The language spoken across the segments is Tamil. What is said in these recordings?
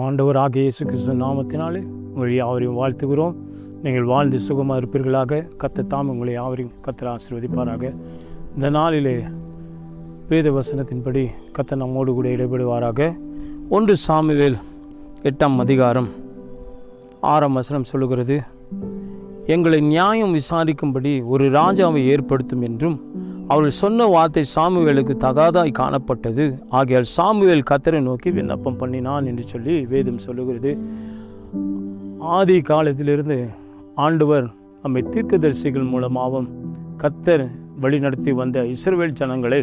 நம் ஆண்டவராகிய இயேசு கிறிஸ்து நாமத்தினாலே உங்களை யாவரையும் வாழ்த்துகிறோம். நீங்கள் வாழ்ந்து சுகமாக இருப்பீர்களாக. கர்த்தர் தாம் உங்களை யாவரையும் கர்த்தர் ஆசீர்வதிப்பாராக. இந்த நாளிலே வேத வசனத்தின்படி கர்த்தர் நம்மோடு கூட இடைபடுவாராக. 1 சாமுவேல் 8ஆம் அதிகாரம் 6ஆம் வசனம் சொல்லுகிறது, எங்களை நியாயம் விசாரிக்கும்படி ஒரு ராஜாவை ஏற்படுத்தும் என்றும் அவர்கள் சொன்ன வார்த்தை சாமுவேலுக்கு தகாதாய் காணப்பட்டது. ஆகையால் சாமுவேல் கர்த்தரை நோக்கி விண்ணப்பம் பண்ணினான் என்று சொல்லி வேதம் சொல்லுகிறது. ஆதி காலத்திலிருந்து ஆண்டவர் நம்மை தீர்க்கதரிசிகள் மூலமாகவும் கர்த்தர் வழி நடத்தி வந்த இஸ்ரவேல் ஜனங்களை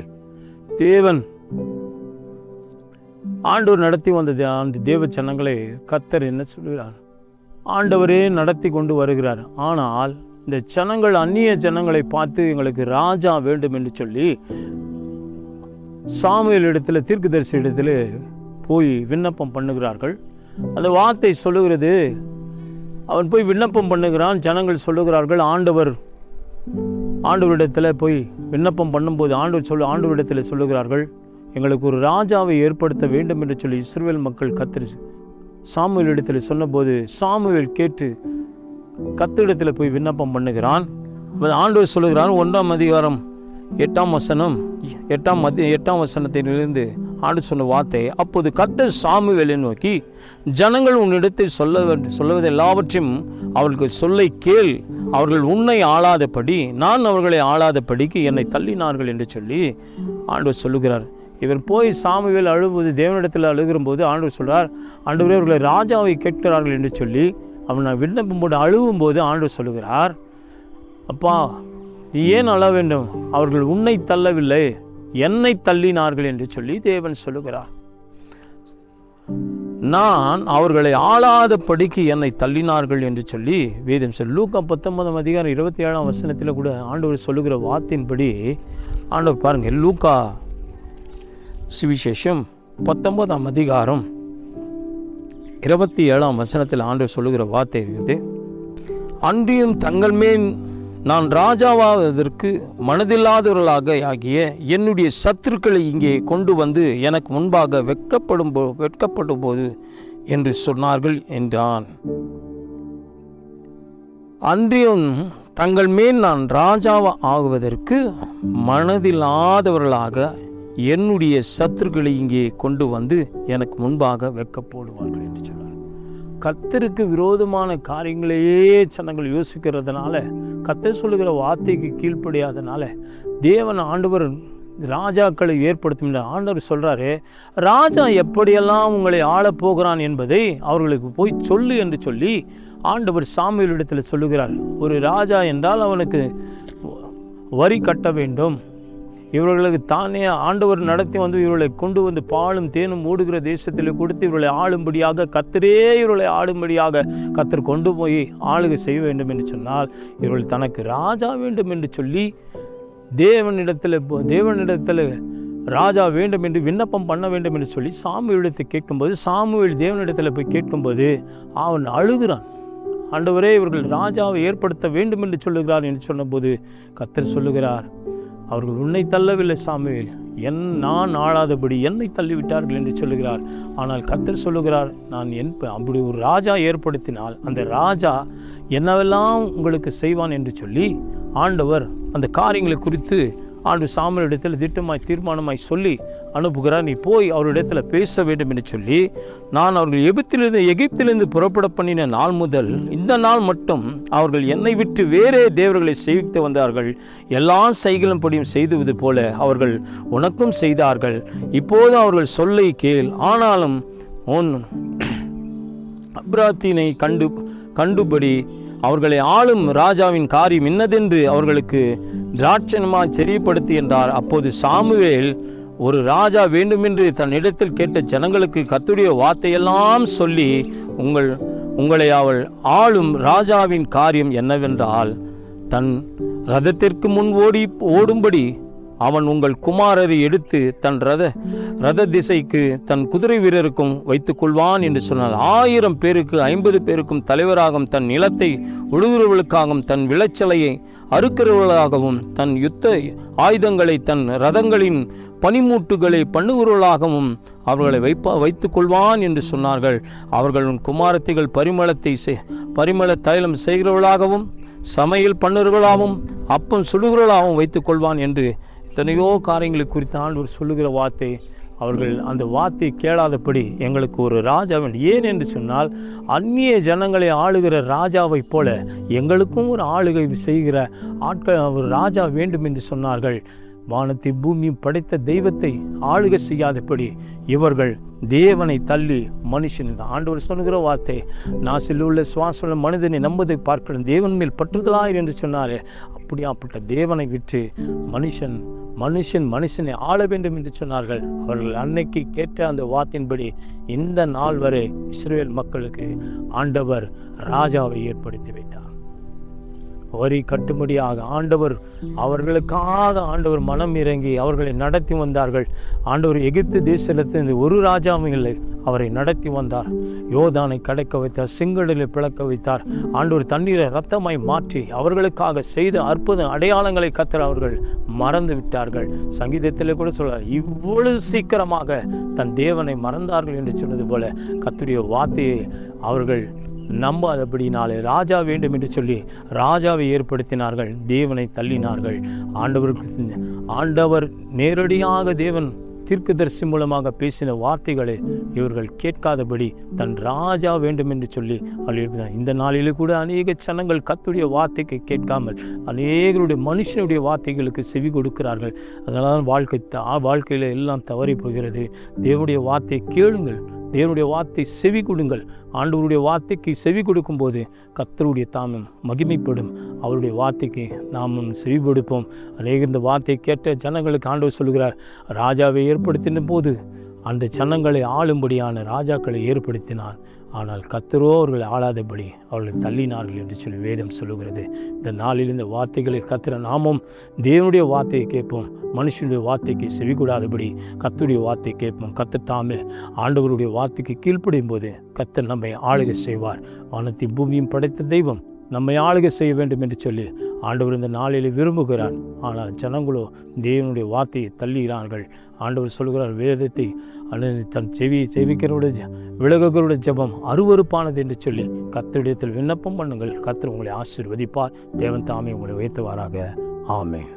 தேவன் ஆண்டவர் நடத்தி வந்த அந்த தேவ ஜனங்களை கர்த்தர் என்ன சொல்கிறார்? ஆண்டவரே நடத்தி கொண்டு வருகிறார். ஆனால் இந்த ஜனங்கள் அந்நிய ஜனங்களை பார்த்து எங்களுக்கு ராஜா வேண்டும் என்று சொல்லி சாமுவேல் இடத்துல தீர்க்கதரிசி இடத்துல போய் விண்ணப்பம் பண்ணுகிறார்கள். அந்த வார்த்தை சொல்லுகிறது, அவன் போய் விண்ணப்பம் பண்ணுகிறான். ஜனங்கள் சொல்லுகிறார்கள், ஆண்டவரிடத்தில் போய் விண்ணப்பம் பண்ணும்போது ஆண்டவரிடத்தில் சொல்லுகிறார்கள், எங்களுக்கு ஒரு ராஜாவை ஏற்படுத்த வேண்டும் என்று சொல்லி இஸ்ரவேல் மக்கள் கர்த்தர் சாமுவேல் இடத்துல சொன்னபோது சாமுவேல் கேட்டு கர்த்தரிடத்தில் போய் விண்ணப்பம் பண்ணுகிறான். ஆண்டவர் சொல்லுகிறான் 1ஆம் அதிகாரம் 8ஆம் வசனம் 8ஆம் வசனத்திலிருந்து ஆண்டு சொன்ன வார்த்தை, அப்போது கர்த்தர் சாமுவேலை நோக்கி, ஜனங்கள் உன்னிடத்தில் சொல்லுவது எல்லாவற்றையும் அவர்களுக்கு சொல்லை கேள். அவர்கள் உன்னை ஆளாதபடி நான் அவர்களை ஆளாதபடிக்கு என்னை தள்ளினார்கள் என்று சொல்லி ஆண்டவர் சொல்லுகிறார். இவர் போய் சாமுவேல் அழும்போது தேவனிடத்தில் அழுகிறபோது ஆண்டவர் சொல்கிறார், ஆண்டவரே அவர்களை ராஜாவை கேட்கிறார்கள் என்று சொல்லி அவன் விண்ணப்பம் போட்டு அழுவும்போது ஆண்டவர் சொல்லுகிறார், அப்பா நீ ஏன் அழ வேண்டும்? அவர்கள் உன்னை தள்ளவில்லை, என்னை தள்ளினார்கள் என்று சொல்லி தேவன் சொல்லுகிறார். நான் அவர்களை ஆளாதபடிக்கு என்னை தள்ளினார்கள் என்று சொல்லி வேதம் சொல்லி லூக்கா 19ஆம் அதிகாரம் 27ஆம் வசனத்தில் கூட ஆண்டவர் சொல்லுகிற வார்த்தையின்படி ஆண்டவர் பாருங்கள், லூக்கா சுவிசேஷம் 19ஆம் அதிகாரம் 27ஆம் வசனத்தில் ஆண்டவர் சொல்லுகிற வார்த்தை இருக்குது, அன்றியும் தங்கள் மேல் நான் ராஜாவாவதற்கு மனதில்லாதவர்களாக ஆகிய என்னுடைய சத்துருக்களை இங்கே கொண்டு வந்து எனக்கு முன்பாக வெட்கப்படும் போது என்று சொன்னார்கள் என்றான். அன்றியும் தங்கள் மேல் நான் ராஜாவா ஆகுவதற்கு மனதில்லாதவர்களாக என்னுடைய சத்துருக்களை இங்கே கொண்டு வந்து எனக்கு முன்பாக வெட்கப்படுவார்கள் என்று சொன்னார். கர்த்தருக்கு விரோதமான காரியங்களையே ஜனங்கள் யோசிக்கிறதுனால, கர்த்தர் சொல்லுகிற வார்த்தைக்கு கீழ்ப்படியாதனால தேவன் ஆண்டவர் ராஜாக்களை ஏற்படுத்தும். ஆண்டவர் சொல்கிறாரு, ராஜா எப்படியெல்லாம் உங்களை ஆளப்போகிறான் என்பதை அவர்களுக்கு போய் சொல்லு என்று சொல்லி ஆண்டவர் சாமுவேல் இடத்தில் சொல்லுகிறார். ஒரு ராஜா என்றால் அவனுக்கு வரி கட்ட வேண்டும். இவர்களுக்கு தானே ஆண்டவர் நடத்தி வந்து இவர்களை கொண்டு வந்து பாலும் தேனும் ஓடுகிற தேசத்தில் கொடுத்து இவர்களை ஆளும்படியாக கர்த்தரே இவர்களை ஆளும்படியாக கர்த்தர் கொண்டு போய் ஆளுகை செய்ய வேண்டும் என்று சொன்னால் இவர்கள் தனக்கு ராஜா வேண்டும் என்று சொல்லி தேவனிடத்தில் ராஜா வேண்டும் என்று விண்ணப்பம் பண்ண வேண்டும் என்று சொல்லி சாமுவேலிடத்தை கேட்கும்போது சாமுவேல் தேவனிடத்தில் போய் கேட்கும்போது அவன் அழுகிறான். ஆண்டவரே இவர்கள் ராஜாவை ஏற்படுத்த வேண்டும் என்று சொல்லுகிறார் என்று சொன்னபோது கர்த்தர் சொல்லுகிறார், அவர்கள் உன்னை தள்ளவில்லை சாமுவேல், நான் ஆளாதபடி என்னை தள்ளிவிட்டார்கள் என்று சொல்லுகிறார். ஆனால் கர்த்தர் சொல்லுகிறார், நான் அப்படி ஒரு ராஜா ஏற்படுத்தினால் அந்த ராஜா என்னவெல்லாம் உங்களுக்கு செய்வான் என்று சொல்லி ஆண்டவர் அந்த காரியங்களை குறித்து சாமுவேல் இடத்தில் திட்டமாய் தீர்மானமாய் சொல்லி அனுப்புகிறார். நீ போய் அவரிடத்தில் பேச வேண்டும் என்று சொல்லி, நான் அவர்கள் எகிப்திலிருந்து புறப்பட பண்ணின நாள் முதல் இந்த நாள் மட்டும் அவர்கள் என்னை விட்டு வேறே தேவர்களை சேவித்து வந்தார்கள். எல்லா செய்களும் படியும் செய்துவது போல அவர்கள் உனக்கும் செய்தார்கள். இப்போது அவர்கள் சொல்லை கேள். ஆனாலும் உன் அப்ராத்தினை கண்டுபடி அவர்களை ஆளும் ராஜாவின் காரியம் இன்னதென்று அவர்களுக்கு திராட்சணமாய் தெரியப்படுத்தி என்றார். அப்போது சாமுவேல் ஒரு ராஜா வேண்டுமென்று தன் இடத்தில் கேட்ட ஜனங்களுக்கு கர்த்தருடைய வார்த்தையெல்லாம் சொல்லி, உங்களை அவள் ஆளும் ராஜாவின் காரியம் என்னவென்றால், தன் ரதத்திற்கு முன் ஓடும்படி அவன் உங்கள் குமாரரை எடுத்து தன் ரத திசைக்கு தன் குதிரை வீரருக்கும் வைத்துக் கொள்வான் என்று சொன்னால் 1000 பேருக்கு 50 பேருக்கும் தலைவராகவும் தன் நிலத்தை உழுகிறவர்களுக்காகவும் தன் விளைச்சலையை அறுக்கிறவர்களாகவும் தன் யுத்த ஆயுதங்களை தன் ரதங்களின் பனிமூட்டுகளை பண்ணுகிறவர்களாகவும் அவர்களை வைத்துக் கொள்வான் என்று சொன்னார்கள். அவர்களின் குமாரத்திகள் பரிமள தைலம் செய்கிறவர்களாகவும் சமையல் பண்ணுறவர்களாகவும் அப்பம் சுடுகிறவர்களாகவும் வைத்துக் கொள்வான் என்று எத்தனையோ காரியங்களை குறித்து ஆண்டவர் சொல்லுகிற வார்த்தை. அவர்கள் அந்த வார்த்தை கேளாதபடி எங்களுக்கு ஒரு ராஜா வேண்டும். ஏன் என்று சொன்னால், அந்நிய ஜனங்களை ஆளுகிற ராஜாவை போல எங்களுக்கும் ஒரு ஆளுகை செய்கிற ஆட்கள் ஒரு ராஜா வேண்டும் என்று சொன்னார்கள். வானத்தை பூமியும் படைத்த தெய்வத்தை ஆளுகை செய்யாதபடி இவர்கள் தேவனை தள்ளி மனுஷன், ஆண்டவர் சொல்லுகிற வார்த்தை, நாசில் உள்ள சுவாசம் மனிதனை நம்பதை பார்க்கணும், தேவன் மேல் பற்றுதலாயிரு என்று சொன்னாரே, அப்படியாப்பட்ட தேவனை விட்டு மனுஷனை ஆள வேண்டும் என்று சொன்னார்கள். அவர்கள் அன்னைக்கு கேட்ட அந்த வார்த்தையின்படி இந்த நாள் வரை இஸ்ரவேல் மக்களுக்கு ஆண்டவர் ராஜாவை ஏற்படுத்தி வைத்தார். வரி கட்டும்படியாக அவர்களுக்காக மனம் இறங்கி அவர்களை நடத்தி வந்தார்கள். ஆண்டவர் எகிப்து தேசத்திலிருந்து ஒரு ராஜாவும் இல்லை, அவரை நடத்தி வந்தார். யோர்தானை கடக்க வைத்தார், செங்கடலை பிளக்க வைத்தார். ஆண்டவர் தண்ணீரை இரத்தமாய் மாற்றி அவர்களுக்காக செய்த அற்புத அடையாளங்களை கர்த்தர் அவர்கள் மறந்து விட்டார்கள். சங்கீதத்திலே கூட சொல்றார், இவ்வளவு சீக்கிரமாக தன் தேவனை மறந்தார்கள் என்று சொன்னது போல கர்த்தருடைய வார்த்தையை அவர்கள் நம்பாதபடினாலே ராஜா வேண்டும் என்று சொல்லி ராஜாவை ஏற்படுத்தினார்கள், தேவனை தள்ளினார்கள். ஆண்டவர் நேரடியாக தேவன் தீர்க்கதரிசி மூலமாக பேசின வார்த்தைகளை இவர்கள் கேட்காதபடி தன் ராஜா வேண்டும் என்று சொல்லி அவர்கள் இந்த நாளிலே கூட அநேக ஜனங்கள் கர்த்தருடைய வார்த்தைக்கு கேட்காமல் அநேகருடைய மனுஷனுடைய வார்த்தைகளுக்கு செவி கொடுக்கிறார்கள். அதனால வாழ்க்கையில் எல்லாம் தவறி போகிறது. தேவனுடைய வார்த்தையை கேளுங்கள், தேவனுடைய வார்த்தை செவி கொடுங்கள். ஆண்டவருடைய வார்த்தைக்கு செவி கொடுக்கும்போது கர்த்தருடைய தாமம் மகிமைப்படும். அவருடைய வார்த்தைக்கு நாம் செவி கொடுப்போம். அநேக இந்த வார்த்தையை கேட்ட ஜனங்களுக்கு ஆண்டவர் சொல்கிறார், ராஜாவை ஏற்படுத்தின போது அந்த ஜனங்களை ஆளும்படியான ராஜாக்களை ஏற்படுத்தினார். ஆனால் கர்த்தரோ அவர்களை ஆளாதபடி அவர்களை தள்ளினார்கள் என்று சொல்லி வேதம் சொல்லுகிறது. இந்த நாளில் இந்த வார்த்தைகளை கர்த்தர் நாமும் தேவனுடைய வார்த்தையை கேட்போம், மனுஷனுடைய வார்த்தைக்கு செவி கூடாதபடி கர்த்தருடைய வார்த்தையை கேட்போம். கர்த்தர் தாமே ஆண்டவருடைய வார்த்தைக்கு கீழ்ப்படியும் போது கர்த்தர் நம்மை ஆளுகை செய்வார். வானத்தையும் பூமியும் படைத்த தெய்வம் நம்மை ஆளுகை செய்ய வேண்டும் என்று சொல்லி ஆண்டவர் இந்த நாளில் விரும்புகிறார். ஆனால் ஜனங்களோ தேவனுடைய வார்த்தையை தள்ளுகிறார்கள். ஆண்டவர் சொல்கிறார், வேதத்தை தன் செவிக்கிறவருடைய விலகுகளுடைய ஜெபம் அருவருப்பானது என்று சொல்லி கர்த்தரிடத்தில் விண்ணப்பம் பண்ணுங்கள். கர்த்தர் உங்களை ஆசீர்வதிப்பார். தேவன் தாமே உங்களை உயர்த்துவாராக. ஆமென்.